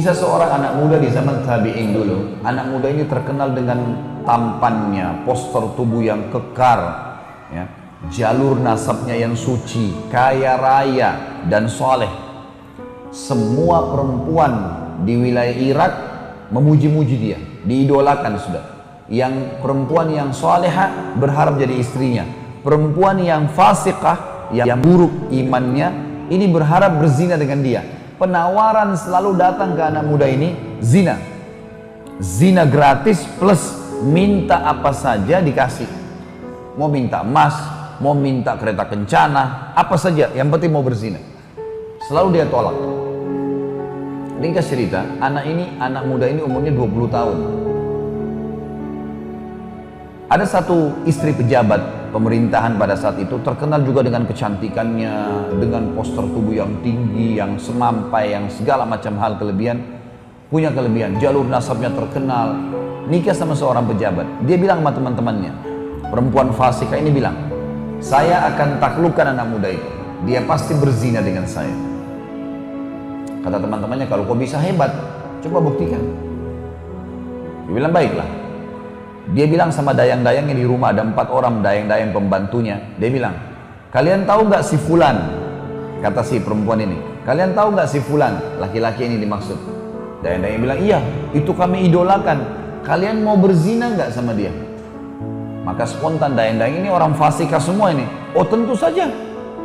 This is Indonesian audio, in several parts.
Kisah seorang anak muda di zaman tabi'in dulu. Anak muda ini terkenal dengan tampannya, postur tubuh yang kekar, ya, jalur nasabnya yang suci, kaya raya dan soleh. Semua perempuan di wilayah Irak memuji-muji dia, diidolakan sudah. Yang perempuan yang soleha berharap jadi istrinya. Perempuan yang fasikah, yang buruk imannya, ini berharap berzina dengan dia. Penawaran selalu datang ke anak muda ini, zina. Zina gratis plus minta apa saja dikasih. Mau minta emas, mau minta kereta kencana, apa saja, yang penting mau berzina. Selalu dia tolak. Ringkas cerita, anak muda ini umurnya 20 tahun. Ada satu istri pejabat pemerintahan pada saat itu, terkenal juga dengan kecantikannya, dengan postur tubuh yang tinggi, yang semampai, yang segala macam hal kelebihan. Punya kelebihan, jalur nasabnya terkenal. Nikah sama seorang pejabat. Dia bilang sama teman-temannya, perempuan fasikah ini bilang, saya akan taklukkan anak muda itu. Dia pasti berzina dengan saya. Kata teman-temannya, kalau kau bisa hebat, coba buktikan. Dia bilang, baiklah. Dia bilang sama dayang-dayang yang di rumah, ada 4 orang dayang-dayang pembantunya. Dia bilang, kalian tahu nggak si fulan? Kata si perempuan ini, kalian tahu nggak si fulan? Laki-laki ini dimaksud. Dayang-dayang bilang, iya, itu kami idolakan. Kalian mau berzina nggak sama dia? Maka spontan dayang-dayang ini orang fasikah semua ini. Oh tentu saja.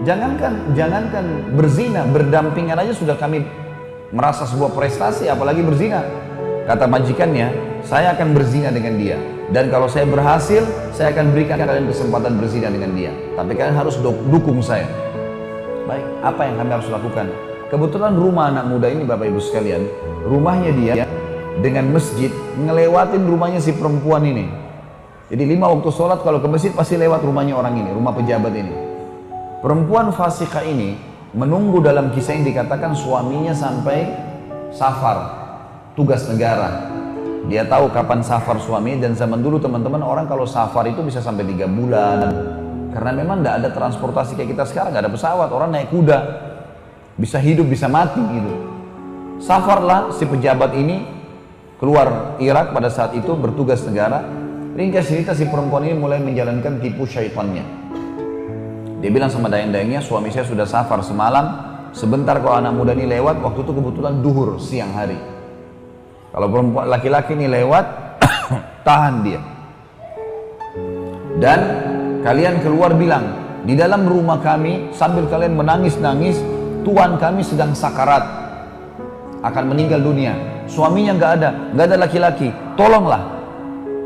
Jangankan berzina, berdampingan aja sudah kami merasa sebuah prestasi, apalagi berzina. Kata majikannya, saya akan berzina dengan dia. Dan kalau saya berhasil, saya akan berikan kalian kesempatan berzina dengan dia. Tapi kalian harus dukung saya. Baik, apa yang kami harus lakukan? Kebetulan rumah anak muda ini, Bapak Ibu sekalian, rumahnya dia dengan masjid, ngelewatin rumahnya si perempuan ini. Jadi 5 waktu sholat kalau ke masjid pasti lewat rumahnya orang ini, rumah pejabat ini. Perempuan fasikah ini menunggu, dalam kisah yang dikatakan suaminya sampai safar, tugas negara. Dia tahu kapan safar suaminya, dan zaman dulu teman-teman, orang kalau safar itu bisa sampai 3 bulan. Karena memang tidak ada transportasi kayak kita sekarang, nggak ada pesawat, orang naik kuda. Bisa hidup, bisa mati gitu. Safarlah si pejabat ini keluar Irak pada saat itu, bertugas negara. Ringkas cerita, si perempuan ini mulai menjalankan tipu syaitannya. Dia bilang sama dayang-dayangnya, suami saya sudah safar semalam, sebentar kalau anak muda ini lewat, waktu itu kebetulan duhur, siang hari. Kalau perempuan laki-laki ini lewat, tahan dia. Dan kalian keluar bilang, di dalam rumah kami sambil kalian menangis-nangis, tuan kami sedang sakarat, akan meninggal dunia. Suaminya nggak ada laki-laki. Tolonglah.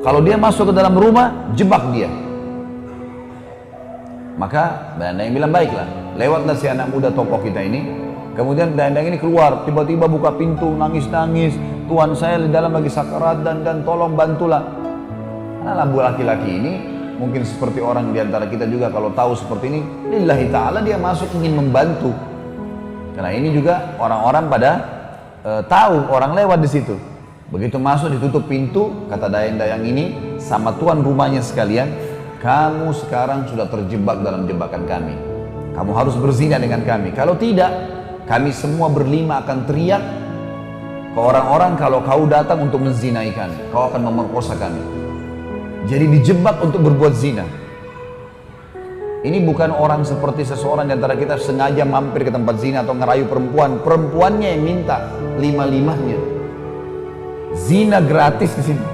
Kalau dia masuk ke dalam rumah, jebak dia. Maka dayang-dayang bilang, baiklah. Lewatlah si anak muda tokoh kita ini. Kemudian dayang-dayang ini keluar, tiba-tiba buka pintu, nangis-nangis. Tuan saya di dalam lagi sakarat dan tolong bantulah. Nah, lampu laki-laki ini mungkin seperti orang di antara kita juga kalau tahu seperti ini, lillahi ta'ala dia masuk ingin membantu. Karena ini juga orang-orang pada tahu, orang lewat di situ. Begitu masuk ditutup pintu, kata dayang-dayang ini sama tuan rumahnya sekalian, kamu sekarang sudah terjebak dalam jebakan kami. Kamu harus berzina dengan kami. Kalau tidak, kami semua berlima akan teriak ke orang-orang kalau kau datang untuk menzinai kami, kau akan memerkosa kami. Jadi dijebak untuk berbuat zina. Ini bukan orang seperti seseorang di antara kita sengaja mampir ke tempat zina atau ngerayu perempuan. Perempuannya yang minta, lima-limanya. Zina gratis di sini.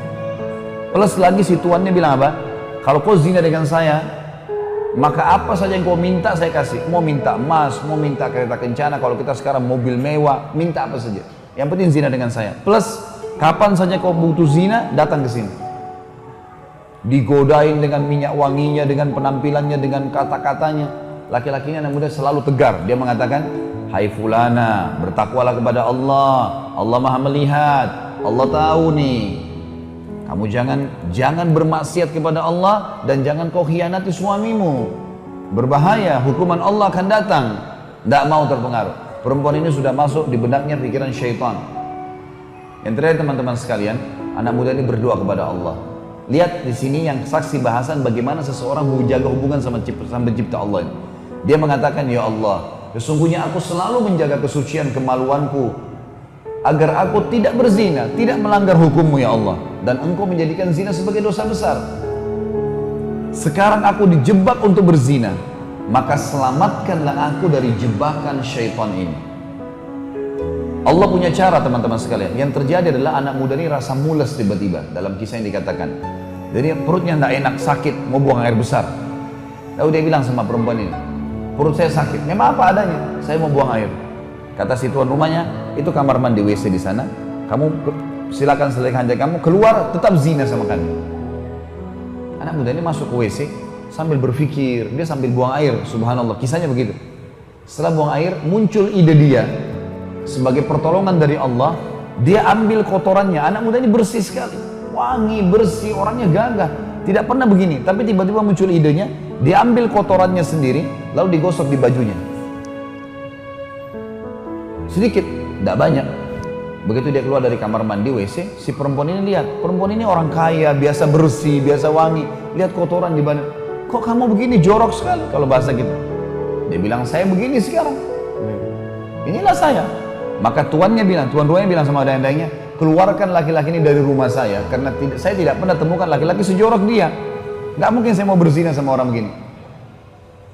Plus lagi si tuannya bilang apa? Kalau kau zina dengan saya, maka apa saja yang kau minta saya kasih. Mau minta emas, mau minta kereta kencana, kalau kita sekarang mobil mewah, minta apa saja. Yang penting zina dengan saya. Plus, kapan saja kau butuh zina, datang ke sini. Digodain dengan minyak wanginya, dengan penampilannya, dengan kata-katanya. Laki-lakinya anak muda selalu tegar. Dia mengatakan, hai fulana, bertakwalah kepada Allah. Allah maha melihat. Allah tahu nih. Kamu jangan bermaksiat kepada Allah dan jangan kau khianati suamimu. Berbahaya, hukuman Allah akan datang. Tidak mau terpengaruh. Perempuan ini sudah masuk di benaknya pikiran syaitan. Yang terakhir teman-teman sekalian, anak muda ini berdoa kepada Allah. Lihat di sini yang saksi bahasan bagaimana seseorang menjaga hubungan sama pencipta Allah ini. Dia mengatakan, ya Allah, sesungguhnya aku selalu menjaga kesucian kemaluanku. agar aku tidak berzina, tidak melanggar hukum-Mu ya Allah, dan Engkau menjadikan zina sebagai dosa besar. Sekarang aku dijebak untuk berzina, maka selamatkanlah aku dari jebakan syaitan ini. Allah punya cara teman-teman sekalian. Yang terjadi adalah anak muda ini rasa mules tiba-tiba, dalam kisah yang dikatakan. Jadi perutnya tidak enak, sakit, mau buang air besar. Lalu dia bilang sama perempuan ini, perut saya sakit, memang apa adanya, saya mau buang air. Kata si tuan rumahnya, itu kamar mandi WC di sana, kamu silakan selesaikan hajat kamu, keluar tetap zina sama kami. Anak muda ini masuk ke WC sambil berpikir, dia sambil buang air, subhanallah, kisahnya begitu. Setelah buang air, muncul ide dia, sebagai pertolongan dari Allah, dia ambil kotorannya. Anak muda ini bersih sekali, wangi, bersih, orangnya gagah, tidak pernah begini, tapi tiba-tiba muncul idenya, dia ambil kotorannya sendiri, lalu digosok di bajunya. Sedikit, tidak banyak. Begitu dia keluar dari kamar mandi WC, si perempuan ini lihat, perempuan ini orang kaya, biasa bersih, biasa wangi, lihat kotoran di badan. Kok kamu begini, jorok sekali kalau bahasa gitu. Dia bilang, saya begini sekarang, inilah saya. Maka tuan rumahnya bilang sama dayang-dayangnya, keluarkan laki-laki ini dari rumah saya, karena saya tidak pernah temukan laki-laki sejorok dia. Nggak mungkin saya mau berzina sama orang begini.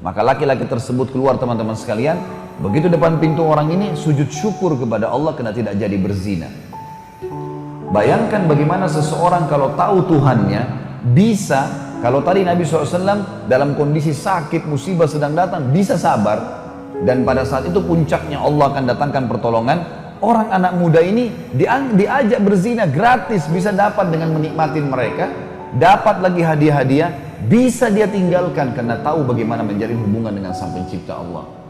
Maka laki-laki tersebut keluar teman-teman sekalian. Begitu depan pintu orang ini, sujud syukur kepada Allah karena tidak jadi berzina. Bayangkan bagaimana seseorang kalau tahu Tuhannya, bisa, kalau tadi Nabi SAW dalam kondisi sakit, musibah sedang datang, bisa sabar. Dan pada saat itu puncaknya Allah akan datangkan pertolongan. Orang anak muda ini diajak berzina gratis, bisa dapat dengan menikmati mereka, dapat lagi hadiah-hadiah, bisa dia tinggalkan karena tahu bagaimana menjalin hubungan dengan Sang Pencipta Allah.